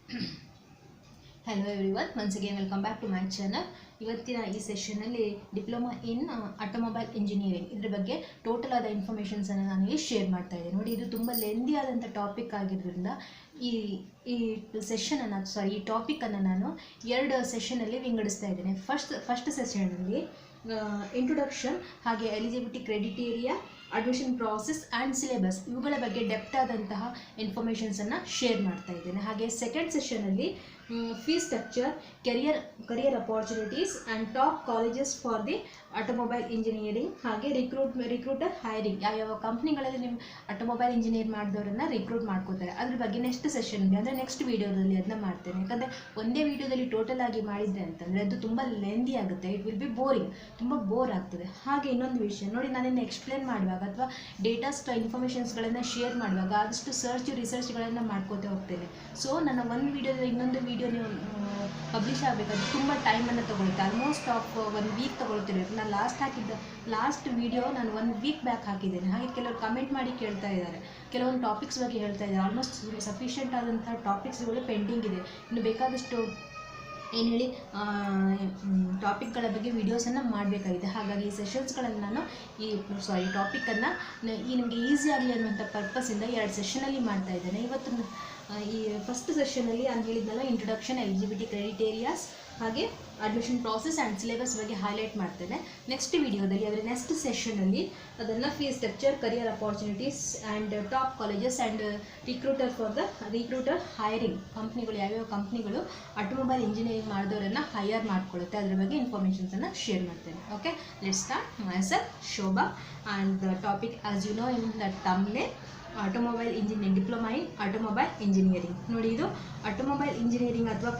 Hello everyone, once again welcome back to my channel. ಇವತ್ತಿನ ಈ ಸೆಷನಲ್ಲಿ diploma in automobile engineering ಇದ್ರ ಬಗ್ಗೆ total ಆದ ಇನ್ಫಾರ್ಮೇಷನ್ಸನ್ನು ನಾನು ಇಲ್ಲಿ ಶೇರ್ ಮಾಡ್ತಾ ಇದ್ದೀನಿ. ನೋಡಿ, ಇದು ತುಂಬ ಲೆಂದಿ ಆದಂಥ ಟಾಪಿಕ್ ಆಗಿರೋದ್ರಿಂದ ಈ ಈ ಟಾಪಿಕನ್ನು ನಾನು ಎರಡು ಸೆಷನಲ್ಲಿ ವಿಂಗಡಿಸ್ತಾ ಇದ್ದೇನೆ. ಫಸ್ಟ್ ಸೆಷನಲ್ಲಿ ಇಂಟ್ರೊಡಕ್ಷನ್ ಹಾಗೆ eligibility criteria, admission process and syllabus ಇವುಗಳ ಬಗ್ಗೆ ಡೆಪ್ತ್ ಆದಂತಹ ಇನ್ಫಾರ್ಮೇಷನ್ಸನ್ನು ಶೇರ್ ಮಾಡ್ತಾ ಇದ್ದೇನೆ. ಹಾಗೆ ಸೆಕೆಂಡ್ ಸೆಷನಲ್ಲಿ fees structure, career opportunities and top colleges for the automobile engineering, ಹಾಗೆ ರಿಕ್ರೂಟರ್ ಹೈರಿಂಗ್, ಯಾವ್ಯಾವ ಕಂಪ್ನಿಗಳಲ್ಲಿ ನಿಮ್ಮ ಆಟೋಮೊಬೈಲ್ ಇಂಜಿನಿಯರ್ ಮಾಡಿದವರನ್ನು ರಿಕ್ರೂಟ್ ಮಾಡ್ಕೋತಾರೆ ಅದ್ರ ಬಗ್ಗೆ ನೆಕ್ಸ್ಟ್ ಸೆಷನ್ಗೆ ಅಂದರೆ ನೆಕ್ಸ್ಟ್ ವೀಡಿಯೋದಲ್ಲಿ ಅದನ್ನ ಮಾಡ್ತೇನೆ. ಯಾಕಂದರೆ ಒಂದೇ ವೀಡಿಯೋದಲ್ಲಿ ಟೋಟಲ್ ಆಗಿ ಮಾಡಿದ್ದೆ ಅಂತಂದರೆ ಅದು ತುಂಬ ಲೆಂದಿ ಆಗುತ್ತೆ, ಇಟ್ ವಿಲ್ ಬಿ ಬೋರಿಂಗ್, ತುಂಬ ಬೋರ್ ಆಗ್ತದೆ. ಹಾಗೆ ಇನ್ನೊಂದು ವಿಷಯ ನೋಡಿ, ನಾನಿನ್ನು ಎಕ್ಸ್ಪ್ಲೇನ್ ಮಾಡುವಾಗ ಅಥವಾ ಡೇಟಾಸ್ ಇನ್ಫಾರ್ಮೇಷನ್ಸ್ಗಳನ್ನು ಶೇರ್ ಮಾಡುವಾಗ ಆದಷ್ಟು ರಿಸರ್ಚ್ಗಳನ್ನು ಮಾಡ್ಕೋತಾ ಹೋಗ್ತೇನೆ. ಸೊ ನನ್ನ ಒಂದು ವೀಡಿಯೋದಲ್ಲಿ ಇನ್ನೊಂದು ವೀಡಿಯೋ ನೀವು ಪಬ್ಲಿಷ್ ಆಗಬೇಕಾದ್ರೆ ತುಂಬ ಟೈಮನ್ನು ತೊಗೊಳುತ್ತೆ, ಆಲ್ಮೋಸ್ಟ್ ಆಫ್ 1 ವೀಕ್ ತೊಗೊಳ್ತಿರ್ಬೇಕು. ನಾನು ಲಾಸ್ಟ್ ವೀಡಿಯೋ ನಾನು 1 ವೀಕ್ ಬ್ಯಾಕ್ ಹಾಕಿದ್ದೇನೆ. ಹಾಗೆ ಕೆಲವರು ಕಮೆಂಟ್ ಮಾಡಿ ಕೇಳ್ತಾ ಇದ್ದಾರೆ, ಕೆಲವೊಂದು ಟಾಪಿಕ್ಸ್ ಬಗ್ಗೆ ಹೇಳ್ತಾ ಇದ್ದಾರೆ. ಆಲ್ಮೋಸ್ಟ್ ಸಫಿಷಿಯೆಂಟ್ ಆದಂಥ ಟಾಪಿಕ್ಸ್ಗಳು ಪೆಂಡಿಂಗ್ ಇದೆ, ಇನ್ನು ಬೇಕಾದಷ್ಟು ಏನು ಹೇಳಿ ಟಾಪಿಕ್ಗಳ ಬಗ್ಗೆ ವೀಡಿಯೋಸನ್ನು ಮಾಡಬೇಕಾಗಿದೆ. ಹಾಗಾಗಿ ಈ ಸೆಷನ್ಸ್ಗಳನ್ನು ನಾನು ಟಾಪಿಕನ್ನು ನಿಮಗೆ ಈಸಿ ಆಗಲಿ ಅನ್ನುವಂಥ ಪರ್ಪಸ್ಸಿಂದ 2 ಸೆಷನಲ್ಲಿ ಮಾಡ್ತಾ ಇದ್ದೇನೆ. ಇವತ್ತು ಈ ಫಸ್ಟ್ ಸೆಷನಲ್ಲಿ ನಾನು ಹೇಳಿದ್ನಲ್ಲ, ಇಂಟ್ರೊಡಕ್ಷನ್, ಎಲಿಜಿಬಿಲಿಟಿ ಕ್ರೈಟೀರಿಯಾಸ್ ಹಾಗೆ ಅಡ್ಮಿಷನ್ ಪ್ರಾಸೆಸ್ ಆ್ಯಂಡ್ ಸಿಲೆಬಸ್ ಬಗ್ಗೆ ಹೈಲೈಟ್ ಮಾಡ್ತೇನೆ. ನೆಕ್ಸ್ಟ್ ವೀಡಿಯೋದಲ್ಲಿ ಅಂದರೆ ನೆಕ್ಸ್ಟ್ ಸೆಷನಲ್ಲಿ ಅದನ್ನು fees structure, career opportunities and top colleges and recruiter hiring, ಕಂಪ್ನಿಗಳು ಯಾವ್ಯಾವ ಕಂಪ್ನಿಗಳು ಆಟೋಮೊಬೈಲ್ ಇಂಜಿನಿಯರಿಂಗ್ ಮಾಡಿದವರನ್ನು ಹೈಯರ್ ಮಾಡ್ಕೊಳ್ಳುತ್ತೆ ಅದ್ರ ಬಗ್ಗೆ ಇನ್ಫಾರ್ಮೇಷನ್ಸನ್ನು ಶೇರ್ ಮಾಡ್ತೇನೆ. Okay, let's start. Myself Shobha and the topic as you know in the thumbnail, automobile engineering, diploma in automobile engineering. ನೋಡಿ, ಇದು ಆಟೋಮೊಬೈಲ್ ಇಂಜಿನಿಯರಿಂಗ್ ಅಥವಾ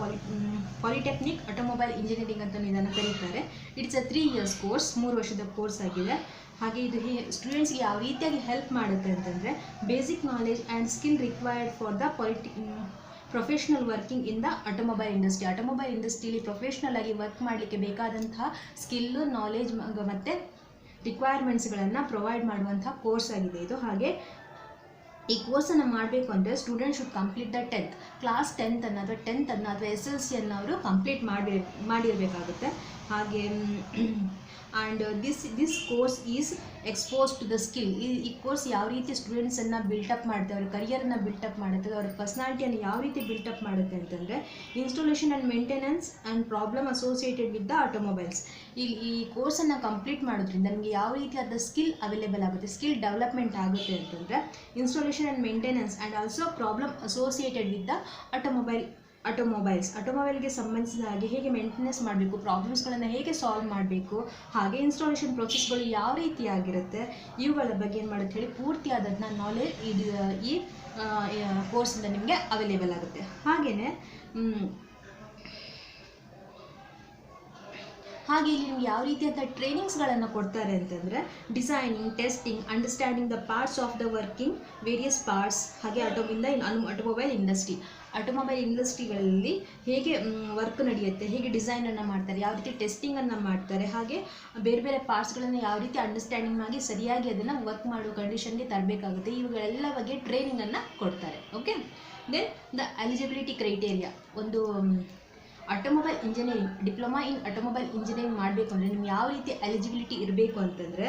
ಪಾಲಿಟೆಕ್ನಿಕ್ ಆಟೋಮೊಬೈಲ್ ಇಂಜಿನಿಯರಿಂಗ್ ಅಂತ ಇದನ್ನು ಕರೀತಾರೆ. ಇಟ್ಸ್ ಅ 3 years ಕೋರ್ಸ್, 3 ವರ್ಷದ ಕೋರ್ಸ್ ಆಗಿದೆ. ಹಾಗೆ ಇದು ಸ್ಟೂಡೆಂಟ್ಸ್ಗೆ ಯಾವ ರೀತಿಯಾಗಿ ಹೆಲ್ಪ್ ಮಾಡುತ್ತೆ ಅಂತಂದರೆ, basic knowledge and skill required for the professional working in the automobile industry. Automobile ಇಂಡಸ್ಟ್ರಿಯಲ್ಲಿ ಪ್ರೊಫೆಷ್ನಲ್ ಆಗಿ ವರ್ಕ್ ಮಾಡಲಿಕ್ಕೆ ಬೇಕಾದಂತಹ ಸ್ಕಿಲ್ಲು, ನಾಲೆಜ್ ಮತ್ತು ರಿಕ್ವೈರ್ಮೆಂಟ್ಸ್ಗಳನ್ನು ಪ್ರೊವೈಡ್ ಮಾಡುವಂಥ ಕೋರ್ಸ್ ಆಗಿದೆ ಇದು. ಹಾಗೆ ಈ ಕೋರ್ಸನ್ನು ಮಾಡಬೇಕು ಅಂದರೆ student should complete the 10th class, 10th ಅಥವಾ SLC ಅವರು ಕಂಪ್ಲೀಟ್ ಮಾಡಿರಬೇಕಾಗುತ್ತೆ. ಹಾಗೆ and this course is expose to the skill. ಈ ಕೋರ್ಸ್ ಯಾವ ರೀತಿ ಸ್ಟೂಡೆಂಟ್ಸನ್ನು ಬಿಲ್ಟಪ್ ಮಾಡುತ್ತೆ, ಅವ್ರ ಕರಿಯರನ್ನು ಬಿಲ್ಟಪ್ ಮಾಡುತ್ತೆ, ಅವ್ರ ಪರ್ಸ್ನಾಲಿಟಿಯನ್ನು ಯಾವ ರೀತಿ ಬಿಲ್ಟಪ್ ಮಾಡುತ್ತೆ ಅಂತಂದರೆ, installation and maintenance and problem associated with the automobiles. ಈ ಕೋರ್ಸನ್ನು ಕಂಪ್ಲೀಟ್ ಮಾಡೋದ್ರಿಂದ ನಿಮಗೆ ಯಾವ ರೀತಿಯಾದ ಸ್ಕಿಲ್ ಅವೈಲೇಬಲ್ ಆಗುತ್ತೆ, ಸ್ಕಿಲ್ ಡೆವಲಪ್ಮೆಂಟ್ ಆಗುತ್ತೆ ಅಂತಂದರೆ, installation and maintenance and also problem associated with the ಆಟೋಮೊಬೈಲ್ಗೆ ಸಂಬಂಧಿಸಿದ ಹಾಗೆ ಹೇಗೆ ಮೇಂಟೆನೆನ್ಸ್ ಮಾಡಬೇಕು, ಪ್ರಾಬ್ಲಮ್ಸ್ಗಳನ್ನು ಹೇಗೆ ಸಾಲ್ವ್ ಮಾಡಬೇಕು, ಹಾಗೆ ಇನ್ಸ್ಟಾಲೇಷನ್ ಪ್ರೊಸೆಸ್ಗಳು ಯಾವ ರೀತಿಯಾಗಿರುತ್ತೆ, ಇವುಗಳ ಬಗ್ಗೆ ಏನು ಮಾಡುತ್ತೆ ಹೇಳಿ ಪೂರ್ತಿಯಾದಂಥ ನಾಲೆಜ್ ಈ ಕೋರ್ಸಿಂದ ನಿಮಗೆ ಅವೈಲೇಬಲ್ ಆಗುತ್ತೆ. ಹಾಗೆಯೇ ಇಲ್ಲಿ ನಿಮ್ಗೆ ಯಾವ ರೀತಿಯಾದ ಟ್ರೈನಿಂಗ್ಸ್ಗಳನ್ನು ಕೊಡ್ತಾರೆ ಅಂತಂದರೆ, designing, testing, understanding the parts of the working various parts, ಹಾಗೆ ಆಟೋಮೊಬೈಲ್ ಇಂಡಸ್ಟ್ರಿಗಳಲ್ಲಿ ಹೇಗೆ ವರ್ಕ್ ನಡೆಯುತ್ತೆ, ಹೇಗೆ ಡಿಸೈನನ್ನು ಮಾಡ್ತಾರೆ, ಯಾವ ರೀತಿ ಟೆಸ್ಟಿಂಗನ್ನು ಮಾಡ್ತಾರೆ, ಹಾಗೆ ಬೇರೆ ಬೇರೆ ಪಾರ್ಟ್ಸ್ಗಳನ್ನು ಯಾವ ರೀತಿ ಅಂಡರ್ಸ್ಟ್ಯಾಂಡಿಂಗ್ ಆಗಿ ಸರಿಯಾಗಿ ಅದನ್ನು ವರ್ಕ್ ಮಾಡೋ ಕಂಡೀಷನ್ಗೆ ತರಬೇಕಾಗುತ್ತೆ, ಇವುಗಳೆಲ್ಲ ಬಗ್ಗೆ ಟ್ರೈನಿಂಗನ್ನು ಕೊಡ್ತಾರೆ. Okay, then the eligibility criteria. ಒಂದು automobile engineering, diploma in automobile engineering ಮಾಡಬೇಕು ಅಂದರೆ ನಿಮ್ಗೆ ಯಾವ ರೀತಿ ಎಲಿಜಿಬಿಲಿಟಿ ಇರಬೇಕು ಅಂತಂದರೆ,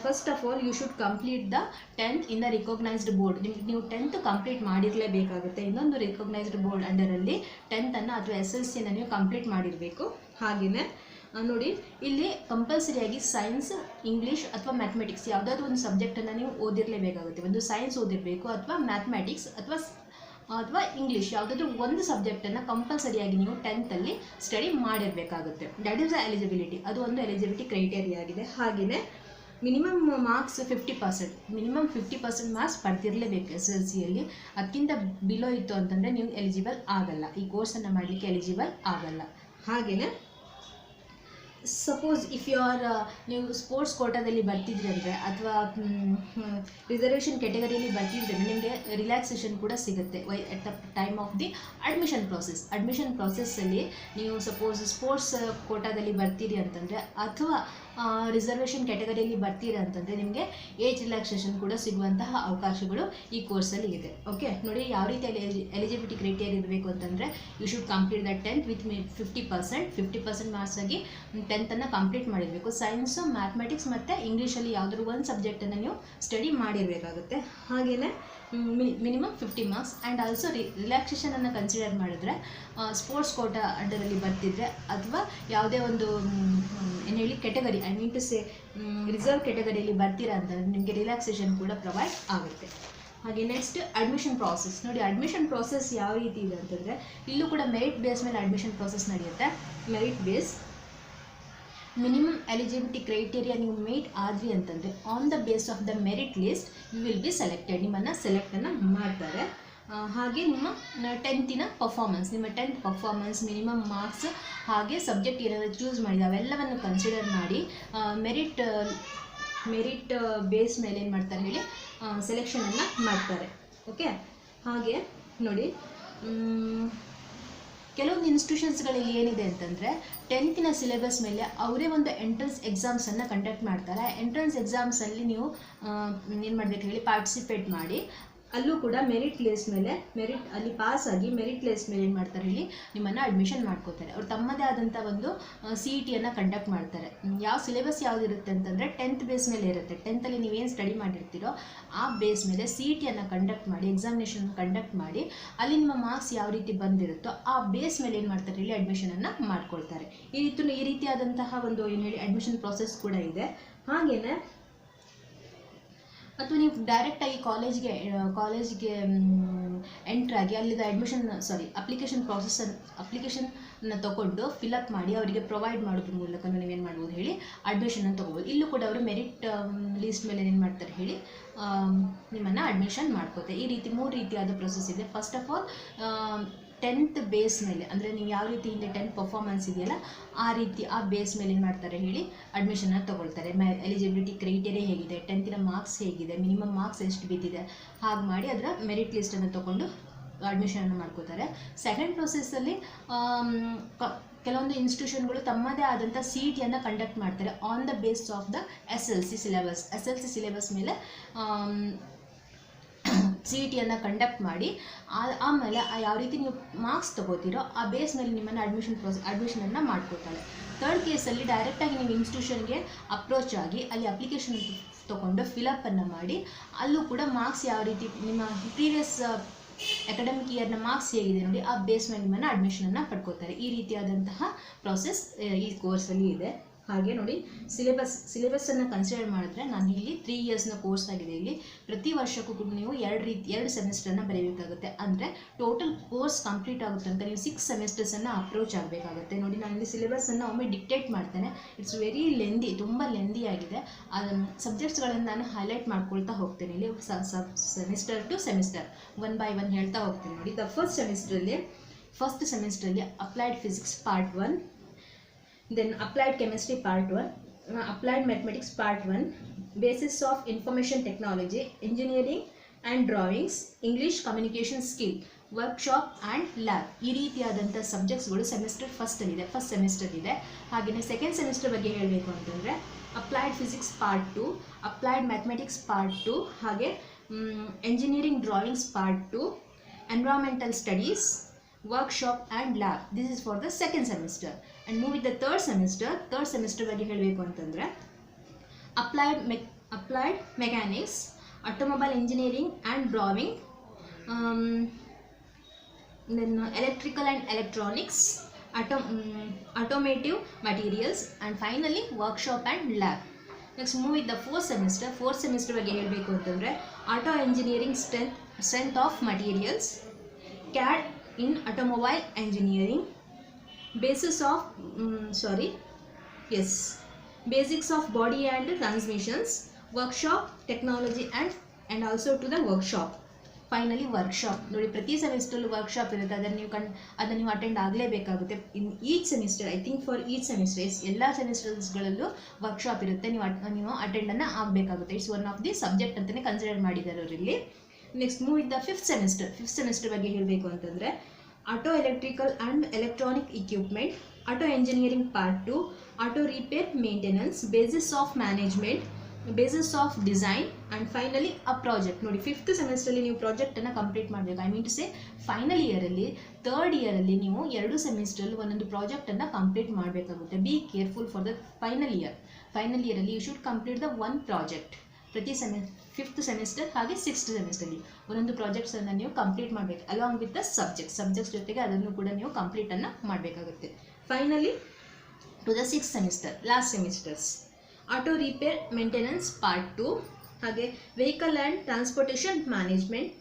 first of all you should complete the 10th in the recognised board. ನೀವು 10th ಕಂಪ್ಲೀಟ್ ಮಾಡಿರಲೇಬೇಕಾಗುತ್ತೆ. ಇನ್ನೊಂದು ರಿಕಗ್ನೈಸ್ಡ್ ಬೋರ್ಡ್ ಅಂಡರಲ್ಲಿ 10th ಅಥವಾ SLC ನೀವು ಕಂಪ್ಲೀಟ್ ಮಾಡಿರಬೇಕು. ಹಾಗೆಯೇ ನೋಡಿ, ಇಲ್ಲಿ ಕಂಪಲ್ಸರಿಯಾಗಿ ಸೈನ್ಸ್, ಇಂಗ್ಲೀಷ್ ಅಥವಾ ಮ್ಯಾಥಮೆಟಿಕ್ಸ್ ಯಾವುದಾದ್ರೂ ಒಂದು ಸಬ್ಜೆಕ್ಟನ್ನು ನೀವು ಓದಿರಲೇಬೇಕಾಗುತ್ತೆ. ಒಂದು ಸೈನ್ಸ್ ಓದಿರಬೇಕು ಅಥವಾ ಮ್ಯಾಥಮೆಟಿಕ್ಸ್ ಅಥವಾ ಇಂಗ್ಲೀಷ್ ಯಾವುದಾದ್ರೂ ಒಂದು ಸಬ್ಜೆಕ್ಟನ್ನು ಕಂಪಲ್ಸರಿಯಾಗಿ ನೀವು 10th ಸ್ಟಡಿ ಮಾಡಿರಬೇಕಾಗುತ್ತೆ. That is the eligibility. ಅದು ಒಂದು ಎಲಿಜಿಬಿಲಿಟಿ ಕ್ರೈಟೇರಿಯಾ ಆಗಿದೆ. ಹಾಗೆಯೇ ಮಿನಿಮಮ್ ಮಾರ್ಕ್ಸ್ 50% ಮಾರ್ಕ್ಸ್ ಪಡೆದಿರಲೇಬೇಕು SLCಯಲ್ಲಿ. ಅದಕ್ಕಿಂತ ಬಿಲೋ ಇತ್ತು ಅಂತಂದರೆ ನೀವು ಎಲಿಜಿಬಲ್ ಆಗಲ್ಲ, ಈ ಕೋರ್ಸನ್ನು ಮಾಡಲಿಕ್ಕೆ ಎಲಿಜಿಬಲ್ ಆಗಲ್ಲ. ಹಾಗೆಯೇ ಸಪೋಸ್ ಇಫ್ ನೀವು ಸ್ಪೋರ್ಟ್ಸ್ ಕೋಟಾದಲ್ಲಿ ಬರ್ತಿದ್ರಿ ಅಂದರೆ ಅಥವಾ ರಿಸರ್ವೇಷನ್ ಕ್ಯಾಟಗರಿಯಲ್ಲಿ ಬರ್ತಿದ್ರೆ ನಿಮಗೆ ರಿಲ್ಯಾಕ್ಸೇಷನ್ ಕೂಡ ಸಿಗುತ್ತೆ at the time of the admission ಪ್ರಾಸೆಸ್ಸಲ್ಲಿ. ನೀವು ಸಪೋಸ್ ಸ್ಪೋರ್ಟ್ಸ್ ಕೋಟಾದಲ್ಲಿ ಬರ್ತೀರಿ ಅಂತಂದರೆ ಅಥವಾ ರಿಸರ್ವೇಷನ್ ಕ್ಯಾಟಗರಿಯಲ್ಲಿ ಬರ್ತೀರಾ ಅಂತಂದರೆ ನಿಮಗೆ ಏಜ್ ರಿಲ್ಯಾಕ್ಸೇಷನ್ ಕೂಡ ಸಿಗುವಂತಹ ಅವಕಾಶಗಳು ಈ ಕೋರ್ಸಲ್ಲಿ ಇದೆ. ಓಕೆ, ನೋಡಿ ಯಾವ ರೀತಿ ಎಲಿಜಿಬಿಲಿಟಿ ಕ್ರೈಟೇರಿಯಾ ಇರಬೇಕು ಅಂತಂದರೆ you should complete the 10th with 50% marks ಆಗಿ 10th ಕಂಪ್ಲೀಟ್ ಮಾಡಿರಬೇಕು. ಸೈನ್ಸು, ಮ್ಯಾಥಮೆಟಿಕ್ಸ್ ಮತ್ತು ಇಂಗ್ಲೀಷಲ್ಲಿ ಯಾವುದಾದ್ರು ಒಂದು ಸಬ್ಜೆಕ್ಟನ್ನು ನೀವು ಸ್ಟಡಿ ಮಾಡಿರಬೇಕಾಗುತ್ತೆ. ಹಾಗೆಯೇ ಮಿನಿಮಮ್ 50 ಮಾರ್ಕ್ಸ್. ಆ್ಯಂಡ್ ಆಲ್ಸೋ ರಿಲ್ಯಾಕ್ಸೇಷನನ್ನು ಕನ್ಸಿಡರ್ ಮಾಡಿದ್ರೆ ಸ್ಪೋರ್ಟ್ಸ್ ಕೋಟಾ ಅಂಡರಲ್ಲಿ ಬರ್ತಿದ್ರೆ ಅಥವಾ ಯಾವುದೇ ಒಂದು ಏನು ಹೇಳಿ category, I mean to say reserve ಕ್ಯಾಟಗರಿಯಲ್ಲಿ ಬರ್ತೀರಾ ಅಂತಂದರೆ ನಿಮಗೆ ರಿಲ್ಯಾಕ್ಸೇಷನ್ ಕೂಡ ಪ್ರೊವೈಡ್ ಆಗುತ್ತೆ. ಹಾಗೆ ನೆಕ್ಸ್ಟ್ ಅಡ್ಮಿಷನ್ ಪ್ರಾಸೆಸ್. ನೋಡಿ ಅಡ್ಮಿಷನ್ ಪ್ರಾಸೆಸ್ ಯಾವ ರೀತಿ ಇದೆ ಅಂತಂದರೆ ಇಲ್ಲೂ ಕೂಡ ಮೆರಿಟ್ ಬೇಸ್ ಮೇಲೆ ಅಡ್ಮಿಷನ್ ಪ್ರಾಸೆಸ್ ನಡೆಯುತ್ತೆ. Merit base, minimum eligibility criteria ನೀವು ಮೀಟ್ ಆದ್ರಿ ಅಂತಂದರೆ on the base of the merit list you will be selected, ನಿಮ್ಮನ್ನು ಸೆಲೆಕ್ಟನ್ನು ಮಾಡ್ತಾರೆ. ಹಾಗೆ ನಿಮ್ಮ 10th ಪರ್ಫಾರ್ಮೆನ್ಸ್, ನಿಮ್ಮ 10th ಪರ್ಫಾರ್ಮೆನ್ಸ್, ಮಿನಿಮಮ್ ಮಾರ್ಕ್ಸ್, ಹಾಗೆ ಸಬ್ಜೆಕ್ಟ್ ಏನಾದರೂ ಚೂಸ್ ಮಾಡಿದ ಅವೆಲ್ಲವನ್ನು ಕನ್ಸಿಡರ್ ಮಾಡಿ ಮೆರಿಟ್ ಬೇಸ್ ಮೇಲೆ ಏನು ಮಾಡ್ತಾರೆ ಹೇಳಿ ಸೆಲೆಕ್ಷನನ್ನು ಮಾಡ್ತಾರೆ. ಓಕೆ, ಹಾಗೆ ನೋಡಿ ಕೆಲವೊಂದು ಇನ್ಸ್ಟಿಟ್ಯೂಷನ್ಸ್ಗಳಲ್ಲಿ ಏನಿದೆ ಅಂತಂದರೆ 10th ಸಿಲೆಬಸ್ ಮೇಲೆ ಅವರೇ ಒಂದು ಎಂಟ್ರೆನ್ಸ್ ಎಕ್ಸಾಮ್ಸನ್ನು ಕಂಡಕ್ಟ್ ಮಾಡ್ತಾರೆ. ಎಂಟ್ರೆನ್ಸ್ ಎಕ್ಸಾಮ್ಸಲ್ಲಿ ನೀವು ಏನು ಮಾಡಬೇಕು ಹೇಳಿ ಪಾರ್ಟಿಸಿಪೇಟ್ ಮಾಡಿ ಅಲ್ಲೂ ಕೂಡ ಮೆರಿಟ್ ಲಿಸ್ಟ್ ಮೇಲೆ ಅಲ್ಲಿ ಪಾಸ್ ಆಗಿ ಮೆರಿಟ್ ಲಿಸ್ಟ್ ಮೇಲೆ ಏನು ಮಾಡ್ತಾರೆ ಹೇಳಿ ನಿಮ್ಮನ್ನು ಅಡ್ಮಿಷನ್ ಮಾಡ್ಕೋತಾರೆ. ಅವ್ರು ತಮ್ಮದೇ ಆದಂಥ ಒಂದು CET ಕಂಡಕ್ಟ್ ಮಾಡ್ತಾರೆ. ಯಾವ ಸಿಲೆಬಸ್ ಯಾವುದಿರುತ್ತೆ ಅಂತಂದರೆ 10th ಬೇಸ್ ಮೇಲೆ ಇರುತ್ತೆ. 10th ನೀವೇನು ಸ್ಟಡಿ ಮಾಡಿರ್ತೀರೋ ಆ ಬೇಸ್ ಮೇಲೆ CET ಕಂಡಕ್ಟ್ ಮಾಡಿ, ಎಕ್ಸಾಮಿನೇಷನ್ ಕಂಡಕ್ಟ್ ಮಾಡಿ, ಅಲ್ಲಿ ನಿಮ್ಮ ಮಾರ್ಕ್ಸ್ ಯಾವ ರೀತಿ ಬಂದಿರುತ್ತೋ ಆ ಬೇಸ್ ಮೇಲೆ ಏನು ಮಾಡ್ತಾರೆ ಹೇಳಿ ಅಡ್ಮಿಷನನ್ನು ಮಾಡ್ಕೊಳ್ತಾರೆ. ಈ ರೀತಿಯಾದಂತಹ ಒಂದು ಏನು ಹೇಳಿ ಅಡ್ಮಿಷನ್ ಪ್ರಾಸೆಸ್ ಕೂಡ ಇದೆ. ಹಾಗೆಯೇ ಅಥವಾ ನೀವು ಡೈರೆಕ್ಟಾಗಿ ಕಾಲೇಜ್ಗೆ ಎಂಟ್ರಾಗಿ ಅಲ್ಲಿದ್ದ ಅಪ್ಲಿಕೇಶನ್ನ ತೊಗೊಂಡು ಫಿಲಪ್ ಮಾಡಿ ಅವರಿಗೆ ಪ್ರೊವೈಡ್ ಮಾಡೋದ್ರ ಮೂಲಕ ನೀವೇನು ಮಾಡ್ಬೋದು ಹೇಳಿ ಅಡ್ಮಿಷನನ್ನು ತೊಗೋಬೋದು. ಇಲ್ಲೂ ಕೂಡ ಅವರು ಮೆರಿಟ್ ಲಿಸ್ಟ್ ಮೇಲೆ ಏನು ಮಾಡ್ತಾರೆ ಹೇಳಿ ನಿಮ್ಮನ್ನು ಅಡ್ಮಿಷನ್ ಮಾಡ್ಕೋತಾರೆ. ಈ ರೀತಿ 3 ರೀತಿಯಾದ ಪ್ರೊಸೆಸ್ ಇದೆ. First of all 10th base ಮೇಲೆ, ಅಂದರೆ ನೀವು ಯಾವ ರೀತಿ ಇಲ್ಲಿ 10th ಪರ್ಫಾರ್ಮೆನ್ಸ್ ಇದೆಯಲ್ಲ ಆ ಬೇಸ್ ಮೇಲೆ ಏನು ಮಾಡ್ತಾರೆ ಹೇಳಿ ಅಡ್ಮಿಷನ್ನ ತೊಗೊಳ್ತಾರೆ. ಎಲಿಜಿಬಿಲಿಟಿ ಕ್ರೈಟೇರಿಯಾ ಹೇಗಿದೆ, 10th ಮಾರ್ಕ್ಸ್ ಹೇಗಿದೆ, ಮಿನಿಮಮ್ ಮಾರ್ಕ್ಸ್ ಎಷ್ಟು ಬಿದ್ದಿದೆ, ಹಾಗೆ ಮಾಡಿ ಅದರ ಮೆರಿಟ್ ಲಿಸ್ಟನ್ನು ತೊಗೊಂಡು ಅಡ್ಮಿಷನನ್ನು ಮಾಡ್ಕೋತಾರೆ. ಸೆಕೆಂಡ್ ಪ್ರೊಸೆಸ್ಸಲ್ಲಿ ಕೆಲವೊಂದು ಇನ್ಸ್ಟಿಟ್ಯೂಷನ್ಗಳು ತಮ್ಮದೇ ಆದಂಥ CET ಕಂಡಕ್ಟ್ ಮಾಡ್ತಾರೆ on the base of the SLC syllabus ಮೇಲೆ CET ಕಂಡಕ್ಟ್ ಮಾಡಿ ಆಮೇಲೆ ಯಾವ ರೀತಿ ನೀವು ಮಾರ್ಕ್ಸ್ ತೊಗೋತೀರೋ ಆ ಬೇಸ್ ಮೇಲೆ ನಿಮ್ಮನ್ನು ಅಡ್ಮಿಷನನ್ನು ಮಾಡ್ಕೋತಾರೆ. ಥರ್ಡ್ ಕೇಸಲ್ಲಿ ಡೈರೆಕ್ಟಾಗಿ ನೀವು ಇನ್ಸ್ಟಿಟ್ಯೂಷನ್ಗೆ ಅಪ್ರೋಚ್ ಆಗಿ ಅಲ್ಲಿ ಅಪ್ಲಿಕೇಶನ್ ತೊಗೊಂಡು ಫಿಲಪ್ಪನ್ನು ಮಾಡಿ ಅಲ್ಲೂ ಕೂಡ ಮಾರ್ಕ್ಸ್ ಯಾವ ರೀತಿ ನಿಮ್ಮ ಪ್ರೀವಿಯಸ್ ಅಕಾಡೆಮಿಕ್ ಇಯರ್ನ ಮಾರ್ಕ್ಸ್ ಹೇಗಿದೆ ನೋಡಿ ಆ ಬೇಸ್ ಮೇಲೆ ನಿಮ್ಮನ್ನು ಅಡ್ಮಿಷನನ್ನು ಪಡ್ಕೋತಾರೆ. ಈ ರೀತಿಯಾದಂತಹ ಪ್ರಾಸೆಸ್ ಈ ಕೋರ್ಸಲ್ಲಿ ಇದೆ. ಹಾಗೆ ನೋಡಿ ಸಿಲೆಬಸ್ಸನ್ನು ಕನ್ಸಿಡರ್ ಮಾಡಿದ್ರೆ ನಾನು ಇಲ್ಲಿ 3 ಇಯರ್ಸ್ನ ಕೋರ್ಸ್ ಆಗಿದೆ. ಇಲ್ಲಿ ಪ್ರತಿ ವರ್ಷಕ್ಕೂ ಕೂಡ ನೀವು 2 ಸೆಮಿಸ್ಟರ್ನ ಬರೀಬೇಕಾಗುತ್ತೆ. ಅಂದರೆ ಟೋಟಲ್ ಕೋರ್ಸ್ ಕಂಪ್ಲೀಟ್ ಆಗುತ್ತೆ ಅಂತ ನೀವು 6 ಸೆಮಿಸ್ಟರ್ಸನ್ನು ಅಪ್ರೋಚ್ ಆಗಬೇಕಾಗುತ್ತೆ. ನೋಡಿ ನಾನು ಇಲ್ಲಿ ಸಿಲೆಬಸ್ಸನ್ನು ಒಮ್ಮೆ ಡಿಕ್ಟೇಟ್ ಮಾಡ್ತೇನೆ. ಇಟ್ಸ್ ವೆರಿ ತುಂಬ ಲೆಂದಿ ಆಗಿದೆ. ಸಬ್ಜೆಕ್ಟ್ಸ್ಗಳನ್ನು ನಾನು ಹೈಲೈಟ್ ಮಾಡ್ಕೊಳ್ತಾ ಹೋಗ್ತೇನೆ. ಇಲ್ಲಿ ಸೆಮಿಸ್ಟರ್ ಟು ಸೆಮಿಸ್ಟರ್ 1 by 1 ಹೇಳ್ತಾ ಹೋಗ್ತೇನೆ. ನೋಡಿ ಫಸ್ಟ್ ಸೆಮಿಸ್ಟ್ರಲ್ಲಿ applied physics part 1, then applied chemistry part 1, applied mathematics part 1, basis of information technology, engineering and drawings, English communication skill, workshop and lab. ಈ ರೀತಿಯಾದಂಥ ಸಬ್ಜೆಕ್ಟ್ಸ್ಗಳು ಫಸ್ಟ್ ಸೆಮಿಸ್ಟರ್ ಇದೆ. ಹಾಗೆಯೇ ಸೆಕೆಂಡ್ ಸೆಮಿಸ್ಟರ್ ಬಗ್ಗೆ ಹೇಳಬೇಕು ಅಂತಂದರೆ applied physics part 2, applied mathematics part 2, ಹಾಗೆ engineering drawings part 2, environmental studies, workshop and lab. This is for the second semester. And move with the third semester ಬಗ್ಗೆ ಹೇಳಬೇಕು ಅಂತಂದರೆ applied mechanics, automobile engineering and drawing, then electrical and electronics, automotive materials, and finally workshop and lab. Next move with the fourth semester ಬಗ್ಗೆ ಹೇಳಬೇಕು ಅಂತಂದರೆ auto engineering, strength of materials, CAD in automobile engineering, basics of body and transmissions, workshop technology and also to the workshop. Finally workshop ನೋಡಿ, ಪ್ರತಿ ಸೆಮಿಸ್ಟ್ರಲ್ಲೂ workshop ಇರುತ್ತೆ. ಅದನ್ನು ನೀವು attend ಆಗಲೇಬೇಕಾಗುತ್ತೆ. In each semester, I think for each semester, ಎಲ್ಲ ಸೆಮಿಸ್ಟರ್ಸ್ಗಳಲ್ಲೂ workshop ಇರುತ್ತೆ. ನೀವು ಅಟೆಂಡನ್ನು ಆಗಬೇಕಾಗುತ್ತೆ. It's one of the subject ಅಂತಲೇ ಕನ್ಸಿಡರ್ ಮಾಡಿದ್ದಾರೆ ಅವರಲ್ಲಿ. Next move with the fifth semester ಬಗ್ಗೆ ಹೇಳಬೇಕು ಅಂತಂದರೆ auto electrical and electronic equipment, auto engineering part 2, auto repair maintenance, basis of management, basis of design, and finally a project. ನೋಡಿ fifth ಸೆಮಿಸ್ಟರಲ್ಲಿ ನೀವು ಪ್ರಾಜೆಕ್ಟನ್ನು ಕಂಪ್ಲೀಟ್ ಮಾಡಬೇಕು. I mean to say final ಇಯರಲ್ಲಿ, third ಇಯರಲ್ಲಿ ನೀವು 2 ಸೆಮಿಸ್ಟ್ರಲ್ಲಿ ಒಂದೊಂದು ಪ್ರಾಜೆಕ್ಟನ್ನು ಕಂಪ್ಲೀಟ್ ಮಾಡಬೇಕಾಗುತ್ತೆ. Be careful for the final year. Final ಇಯರಲ್ಲಿ you should complete the one project. ಪ್ರತಿ ಫಿಫ್ತ್ ಸೆಮಿಸ್ಟರ್ ಹಾಗೆ ಸಿಕ್ಸ್ತ್ ಸೆಮಿಸ್ಟರ್ಲಿ ಒಂದೊಂದು ಪ್ರಾಜೆಕ್ಟ್ಸನ್ನು ನೀವು ಕಂಪ್ಲೀಟ್ ಮಾಡಬೇಕು ಅಲಾಂಗ್ ವಿತ್ ದ ಸಬ್ಜೆಕ್ಟ್ಸ್ ಜೊತೆಗೆ ಅದನ್ನು ಕೂಡ ನೀವು ಕಂಪ್ಲೀಟನ್ನು ಮಾಡಬೇಕಾಗುತ್ತೆ. Finally to the six semester, last semesters, auto repair maintenance part 2, ಹಾಗೆ vehicle and transportation management,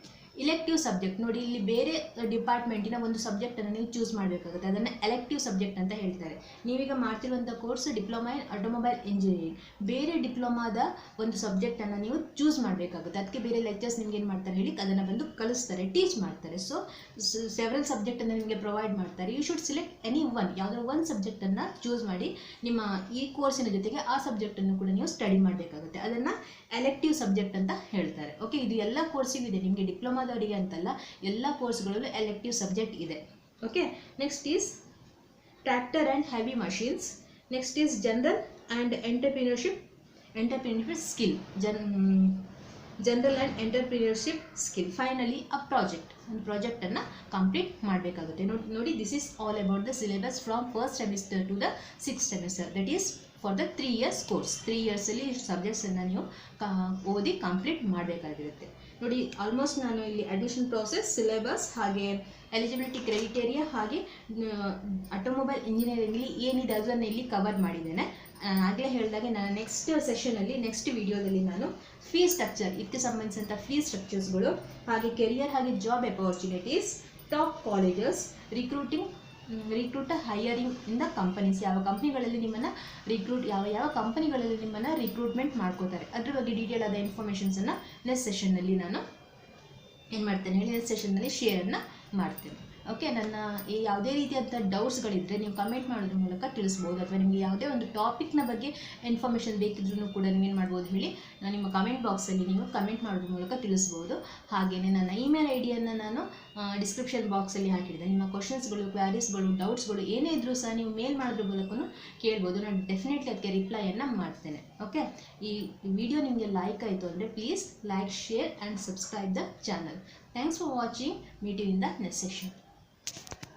elective subject. ನೋಡಿ ಇಲ್ಲಿ ಬೇರೆ ಡಿಪಾರ್ಟ್ಮೆಂಟಿನ ಒಂದು ಸಬ್ಜೆಕ್ಟನ್ನು ನೀವು ಚೂಸ್ ಮಾಡಬೇಕಾಗುತ್ತೆ. ಅದನ್ನು ಎಲೆಕ್ಟಿವ್ ಸಬ್ಜೆಕ್ಟ್ ಅಂತ ಹೇಳ್ತಾರೆ. ನೀವೀಗ ಮಾಡ್ತಿರುವಂಥ course diploma in automobile engineering. ಬೇರೆ ಡಿಪ್ಲೊಮಾದ ಒಂದು ಸಬ್ಜೆಕ್ಟನ್ನು ನೀವು ಚೂಸ್ ಮಾಡಬೇಕಾಗುತ್ತೆ. ಅದಕ್ಕೆ ಬೇರೆ ಲೆಕ್ಚರ್ಸ್ ನಿಮ್ಗೆ ಏನು ಮಾಡ್ತಾರೆ ಹೇಳಿ ಅದನ್ನು ಬಂದು ಕಲಿಸ್ತಾರೆ, ಟೀಚ್ ಮಾಡ್ತಾರೆ. ಸೊ ಸೆವೆರಲ್ ಸಬ್ಜೆಕ್ಟನ್ನು ನಿಮಗೆ ಪ್ರೊವೈಡ್ ಮಾಡ್ತಾರೆ. You should select any one, ಯಾವುದೋ ಒಂದು ಸಬ್ಜೆಕ್ಟನ್ನು ಚೂಸ್ ಮಾಡಿ ನಿಮ್ಮ ಈ ಕೋರ್ಸಿನ ಜೊತೆಗೆ ಆ ಸಬ್ಜೆಕ್ಟನ್ನು ಕೂಡ ನೀವು ಸ್ಟಡಿ ಮಾಡಬೇಕಾಗುತ್ತೆ. ಅದನ್ನು ಎಲೆಕ್ಟಿವ್ ಸಬ್ಜೆಕ್ಟ್ ಅಂತ ಹೇಳ್ತಾರೆ. ಓಕೆ, ಇದು ಎಲ್ಲ ಕೋರ್ಸಿಗೂ ಇದೆ, ನಿಮಗೆ ಡಿಪ್ಲೊಮಾದವರಿಗೆ ಅಂತಲ್ಲ, ಎಲ್ಲ ಕೋರ್ಸ್ಗಳಲ್ಲೂ ಎಲೆಕ್ಟಿವ್ ಸಬ್ಜೆಕ್ಟ್ ಇದೆ. Okay, next is tractor and heavy machines. Next is general and entrepreneurship skill, general and entrepreneurship skill. Finally a project, ಒಂದು ಪ್ರಾಜೆಕ್ಟನ್ನು ಕಂಪ್ಲೀಟ್ ಮಾಡಬೇಕಾಗುತ್ತೆ. ನೋಡಿ this is all about the syllabus from first semester to the six semester. That is for the 3 years course. 3 yearsಲ್ಲಿ ಸಬ್ಜೆಕ್ಟ್ಸನ್ನು ನೀವು ಓದಿ complete ಮಾಡಬೇಕಾಗಿರುತ್ತೆ. ನೋಡಿ ಆಲ್ಮೋಸ್ಟ್ ನಾನು ಇಲ್ಲಿ ಅಡ್ಮಿಷನ್ ಪ್ರಾಸೆಸ್, ಸಿಲೆಬಸ್, ಹಾಗೆ ಎಲಿಜಿಬಿಲಿಟಿ ಕ್ರೈಟೇರಿಯಾ, ಹಾಗೆ ಆಟೋಮೊಬೈಲ್ ಇಂಜಿನಿಯರಿಂಗ್ಲಿ ಏನಿದೆ ಅದನ್ನು ಇಲ್ಲಿ ಕವರ್ ಮಾಡಿದ್ದೇನೆ. ಆಗಲೇ ಹೇಳಿದಾಗೆ ನಾನು ನೆಕ್ಸ್ಟ್ ಸೆಷನಲ್ಲಿ, ನೆಕ್ಸ್ಟ್ ವಿಡಿಯೋದಲ್ಲಿ ನಾನು ಫೀ ಸ್ಟ್ರಕ್ಚರ್, ಇದಕ್ಕೆ ಸಂಬಂಧಿಸಿದಂಥ ಫೀ ಸ್ಟ್ರಕ್ಚರ್ಸ್ಗಳು, ಹಾಗೆ ಕೆರಿಯರ್ ಹಾಗೆ job opportunities, top colleges, recruiter hiring in the companies, ಯಾವ ಕಂಪ್ನಿಗಳಲ್ಲಿ ನಿಮ್ಮನ್ನು ಯಾವ ಕಂಪನಿಗಳಲ್ಲಿ ನಿಮ್ಮನ್ನು ರಿಕ್ರೂಟ್ಮೆಂಟ್ ಮಾಡ್ಕೋತಾರೆ, ಅದ್ರ ಬಗ್ಗೆ ಡೀಟೇಲ್ ಆದ ಇನ್ಫಾರ್ಮೇಷನ್ಸನ್ನು ನೆಕ್ಸ್ಟ್ ಸೆಷನ್ನಲ್ಲಿ ನಾನು ಏನು ಮಾಡ್ತೇನೆ ಹೇಳಿ, ನೆಕ್ಸ್ಟ್ ಸೆಷನ್ನಲ್ಲಿ ಶೇರನ್ನು ಮಾಡ್ತೇನೆ. ಓಕೆ, ನನ್ನ ಯಾವುದೇ ರೀತಿಯಾದ ಡೌಟ್ಸ್ಗಳಿದ್ದರೆ ನೀವು ಕಮೆಂಟ್ ಮಾಡೋದ್ರ ಮೂಲಕ ತಿಳಿಸ್ಬೋದು, ಅಥವಾ ನಿಮಗೆ ಯಾವುದೇ ಒಂದು ಟಾಪಿಕ್ನ ಬಗ್ಗೆ ಇನ್ಫಾರ್ಮೇಷನ್ ಬೇಕಿದ್ರೂ ಕೂಡ ನೀವೇನು ಮಾಡ್ಬೋದು ಹೇಳಿ, ನಿಮ್ಮ ಕಮೆಂಟ್ ಬಾಕ್ಸಲ್ಲಿ ನೀವು ಕಮೆಂಟ್ ಮಾಡೋದ್ರ ಮೂಲಕ ತಿಳಿಸ್ಬೋದು. ಹಾಗೆಯೇ ನನ್ನ ಇಮೇಲ್ ಐಡಿಯನ್ನು ನಾನು ಡಿಸ್ಕ್ರಿಪ್ಷನ್ ಬಾಕ್ಸಲ್ಲಿ ಹಾಕಿದ್ದೆ. ನಿಮ್ಮ ಕ್ವಶನ್ಸ್ಗಳು, ಕ್ವಾರೀಸ್ಗಳು, ಡೌಟ್ಸ್ಗಳು ಏನೇ ಇದ್ದರೂ ಸಹ ನೀವು ಮೇಲ್ ಮಾಡೋದ್ರ ಮೂಲಕ ಕೇಳ್ಬೋದು. ನಾನು ಡೆಫಿನೆಟ್ಲಿ ಅದಕ್ಕೆ ರಿಪ್ಲೈಯನ್ನು ಮಾಡ್ತೇನೆ. ಓಕೆ, ಈ ವಿಡಿಯೋ ನಿಮಗೆ ಲೈಕ್ ಆಯಿತು ಅಂದರೆ please like, share and subscribe the channel. Thanks for watching. Meet you in the next session.